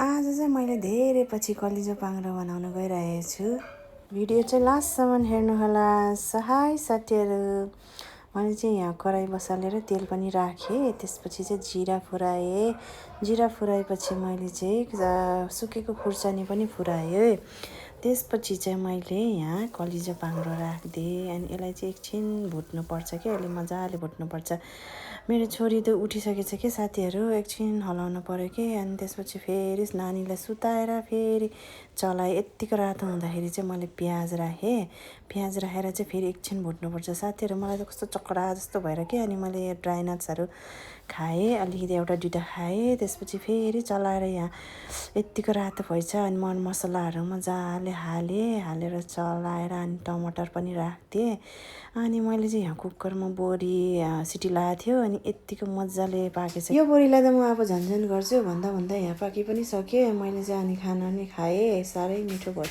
आज चाहिँ मैले धेरै पछि कलिजो पाङ्ग्रो बनाउन गइरहेको छु। भिडियो चाहिँ लास्टसम्म हेर्नुहोला सहाय साथीहरू। मैले चाहिँ यहाँ कराई बसालेर तेल पनि राखेँ। त्यसपछि चाहिँ जिरा फुराएँ। जिरा फुराएपछि मैले चाहिँ सुकेको खुर्सानी पनि फुराएँ। त्यसपछि चाहिँ मैले यहाँ कलिजो पाङ्ग्रो राखिदिएँ अनि यसलाई चाहिँ एकछिन भुट्नुपर्छ क्या। यसले मजाले भुट्नुपर्छ। मेरो छोरी त उठिसकेछ कि साथीहरू, एकछिन हलाउनु पऱ्यो कि। अनि त्यसपछि फेरि नानीलाई सुताएर फेरि चलाएँ। यत्तिको रातो हुँदाखेरि चाहिँ मैले प्याज राखेँ। प्याज राखेर चाहिँ फेरि एकछिन भुट्नुपर्छ साथीहरू। मलाई त कस्तो चकडा जस्तो भएर कि अनि मैले ड्राई नट्सहरू खाएँ, अलिकति एउटा दुइटा खाएँ। त्यसपछि फेरि चलाएर यहाँ यत्तिको रातो भएछ अनि मरमसलाहरू मजाले हालेर चलाएर अनि टमाटर पनि राखिदिएँ। अनि मैले चाहिँ यहाँ कुकरमा बोडी सिटी लगाएको थियो अनि यत्तिको मजाले पाकेछ। यो बोडीलाई त म अब झन्झन गर्छु भन्दा यहाँ पाकि पनि सक्यो। मैले चाहिँ अनि खाना नि खाएँ। साह्रै मिठो भयो।